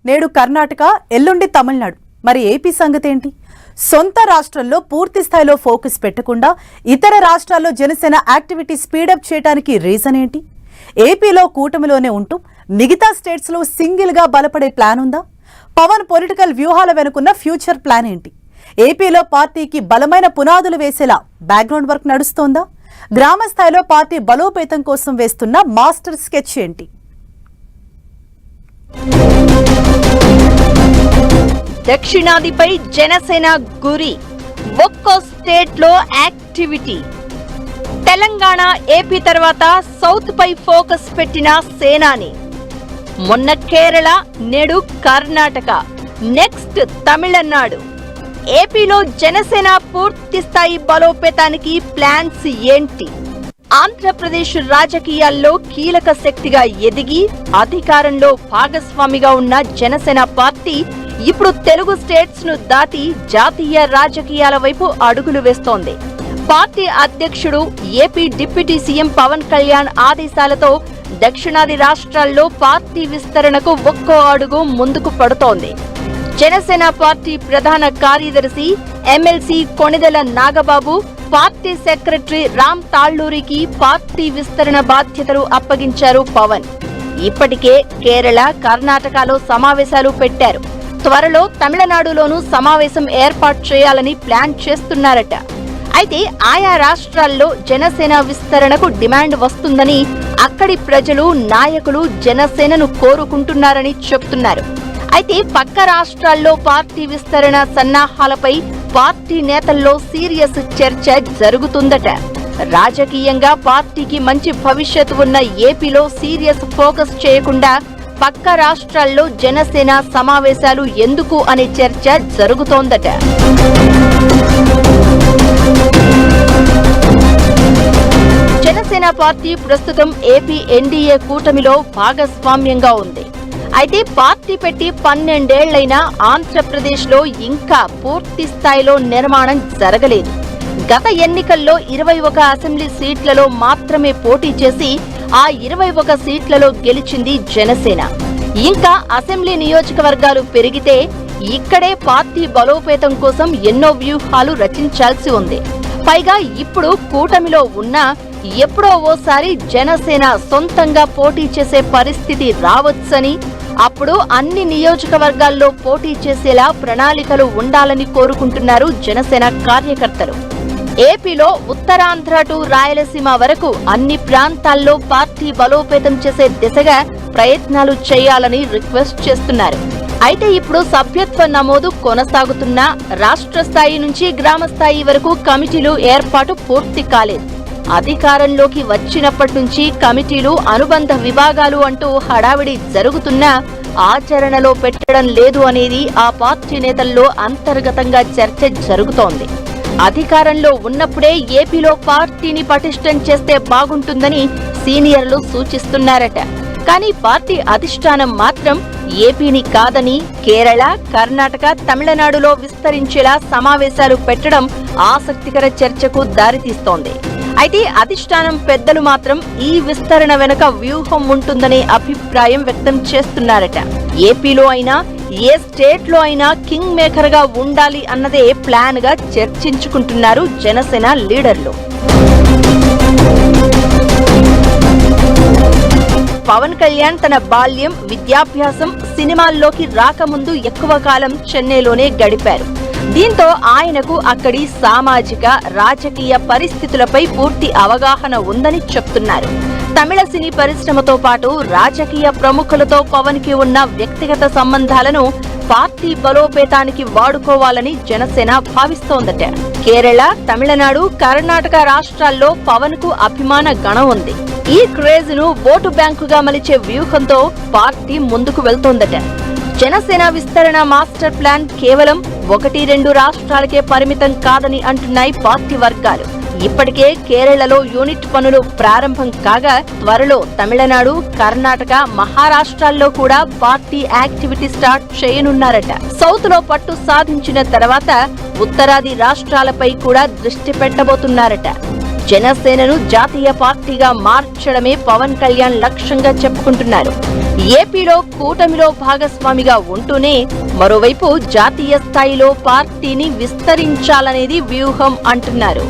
నేడు కర్ణాటక, ఎల్లుండి తమిళనాడు. మరి ఏపీ సంగతి ఏంటి? సొంత రాష్ట్రంలో పూర్తి స్థాయిలో ఫోకస్ పెట్టకుండా ఇతర రాష్ట్రాల్లో జనసేన యాక్టివిటీ స్పీడప్ చేయడానికి రీజన్ ఏంటి? ఏపీలో కూటమిలోనే ఉంటూ మిగతా స్టేట్స్ లో సింగిల్ గా బలపడే ప్లాన్ ఉందా? పవన్ పొలిటికల్ వ్యూహాల వెనుకున్న ఫ్యూచర్ ప్లాన్ ఏంటి? ఏపీలో పార్టీకి బలమైన పునాదులు వేసేలా బ్యాక్గ్రౌండ్ వర్క్ నడుస్తోందా? గ్రామ స్థాయిలో పార్టీ బలోపేతం కోసం వేస్తున్న మాస్టర్ స్కెచ్ ఏంటి? దక్షిణాదిపై జనసేన గురి, ఒక్కో స్టేట్ లో యాక్టివిటీ. తెలంగాణ, ఏపీ తర్వాత సౌత్ పై ఫోకస్ పెట్టిన సేనాని. మొన్న కేరళ, నేడు కర్ణాటక, నెక్స్ట్ తమిళనాడు. ఏపీలో జనసేన పూర్తి స్థాయి బలోపేతానికి ప్లాన్స్ ఏంటి? ఆంధ్రప్రదేశ్ రాజకీయాల్లో కీలక శక్తిగా ఎదిగి అధికారంలో భాగస్వామిగా ఉన్న జనసేన పార్టీ ఇప్పుడు తెలుగు స్టేట్స్ ను దాటి జాతీయ రాజకీయాల వైపు అడుగులు వేస్తోంది. పార్టీ అధ్యక్షుడు, AP deputy CM Pawan Kalyan ఆదేశాలతో దక్షిణాది రాష్ట్రాల్లో పార్టీ విస్తరణకు ఒక్కో అడుగు ముందుకు పడుతోంది. జనసేన పార్టీ ప్రధాన కార్యదర్శి MLC Konidela Nagababu, party secretary Ram తాళ్లూరికి పార్టీ విస్తరణ బాధ్యతలు అప్పగించారు పవన్. ఇప్పటికే కేరళ, కర్ణాటకలో సమావేశాలు పెట్టారు. త్వరలో తమిళనాడులోనూ సమావేశం ఏర్పాటు చేయాలని ప్లాన్ చేస్తున్నారట. అయితే ఆయా రాష్ట్రాల్లో జనసేన విస్తరణకు డిమాండ్ వస్తుందని అక్కడి ప్రజలు, నాయకులు జనసేనను కోరుకుంటున్నారని చెప్తున్నారు. అయితే పక్క రాష్ట్రాల్లో పార్టీ విస్తరణ సన్నాహాలపై పార్టీ నేతల్లో సీరియస్ చర్చ జరుగుతుందట. రాజకీయంగా పార్టీకి మంచి భవిష్యత్తు ఉన్న ఏపీలో సీరియస్ ఫోకస్ చేయకుండా పక్క రాష్ట్రాల్లో జనసేన సమావేశాలు ఎందుకు అనే చర్చ జరుగుతోందట. జనసేన పార్టీ ప్రస్తుతం ఏపీ ఎన్డీఏ కూటమిలో భాగస్వామ్యంగా ఉంది. అయితే పార్టీ పెట్టి 12 ఏళ్లైనా ఆంధ్రప్రదేశ్ లో ఇంకా పూర్తి స్థాయిలో నిర్మాణం జరగలేదు. గత ఎన్నికల్లో 21 అసెంబ్లీ సీట్లలో మాత్రమే పోటీ చేసి ఆ 21 సీట్లలో గెలిచింది జనసేన. ఇంకా అసెంబ్లీ నియోజకవర్గాలు పెరిగితే ఇక్కడే పార్టీ బలోపేతం కోసం ఎన్నో వ్యూహాలు రచించాల్సి ఉంది. పైగా ఇప్పుడు కూటమిలో ఉన్నా ఎప్పుడో ఓసారి జనసేన సొంతంగా పోటీ చేసే పరిస్థితి రావచ్చని, అప్పుడు అన్ని నియోజకవర్గాల్లో పోటీ చేసేలా ప్రణాళికలు ఉండాలని కోరుకుంటున్నారు జనసేన కార్యకర్తలు. ఏపీలో ఉత్తరాంధ్ర టు రాయలసీమ వరకు అన్ని ప్రాంతాల్లో పార్టీ బలోపేతం చేసే దిశగా ప్రయత్నాలు చేయాలని రిక్వెస్ట్ చేస్తున్నారు. అయితే ఇప్పుడు సభ్యత్వ నమోదు కొనసాగుతున్నా రాష్ట్ర స్థాయి నుంచి గ్రామ స్థాయి వరకు కమిటీలు ఏర్పాటు పూర్తి కాలేదు. అధికారంలోకి వచ్చినప్పటి నుంచి కమిటీలు, అనుబంధ విభాగాలు అంటూ హడావిడి జరుగుతున్నా ఆచరణలో పెట్టడం లేదు అనేది ఆ పార్టీ నేతల్లో అంతర్గతంగా చర్చ జరుగుతోంది. అధికారంలో ఉన్నప్పుడే ఏపీలో పార్టీని పటిష్టం చేస్తే బాగుంటుందని సీనియర్లు సూచిస్తున్నారట. కానీ పార్టీ అధిష్టానం మాత్రం ఏపీని కాదని కేరళ, కర్ణాటక, తమిళనాడులో విస్తరించేలా సమావేశాలు పెట్టడం ఆసక్తికర చర్చకు దారితీస్తోంది. అయితే అధిష్టానం పెద్దలు మాత్రం ఈ విస్తరణ వెనుక వ్యూహం ఉంటుందనే అభిప్రాయం వ్యక్తం చేస్తున్నారట. ఏపీలో అయినా ఏ స్టేట్ లో అయినా కింగ్ మేకర్ గా ఉండాలి అన్నదే ప్లాన్ గా చర్చించుకుంటున్నారు జనసేన లీడర్లు. పవన్ కళ్యాణ్ తన బాల్యం, విద్యాభ్యాసం సినిమాల్లోకి రాకముందు ఎక్కువ కాలం చెన్నైలోనే గడిపారు. దీంతో ఆయనకు అక్కడి సామాజిక, రాజకీయ పరిస్థితులపై పూర్తి అవగాహన ఉందని చెప్తున్నారు. తమిళ సినీ పరిశ్రమతో పాటు రాజకీయ ప్రముఖులతో పవన్ కి ఉన్న వ్యక్తిగత సంబంధాలను పార్టీ బలోపేతానికి వాడుకోవాలని జనసేన భావిస్తోందట. కేరళ, తమిళనాడు, కర్ణాటక రాష్ట్రాల్లో పవన్ కు అభిమాన గణం ఉంది. ఈ క్రేజ్ ను ఓటు బ్యాంకుగా మలిచే వ్యూహంతో పార్టీ ముందుకు వెళ్తోందట. జనసేన విస్తరణ మాస్టర్ ప్లాన్ కేవలం 1-2 రాష్ట్రాలకే పరిమితం కాదని అంటున్నాయి పార్టీ వర్గాలు. ఇప్పటికే కేరళలో యూనిట్ పనులు ప్రారంభం కాగా త్వరలో తమిళనాడు, కర్ణాటక, మహారాష్ట్రాల్లో కూడా పార్టీ యాక్టివిటీ స్టార్ట్ చేయనున్నారట. సౌత్ లో పట్టు సాధించిన తర్వాత ఉత్తరాది రాష్ట్రాలపై కూడా దృష్టి పెట్టబోతున్నారట. జనసేనను జాతీయ పార్టీగా మార్చడమే పవన్ కళ్యాణ్ లక్ష్యంగా చెప్పుకుంటున్నారు. ఏపీలో కూటమిలో భాగస్వామిగా ఉంటూనే మరోవైపు జాతీయ స్థాయిలో పార్టీని విస్తరించాలనేది వ్యూహం అంటున్నారు.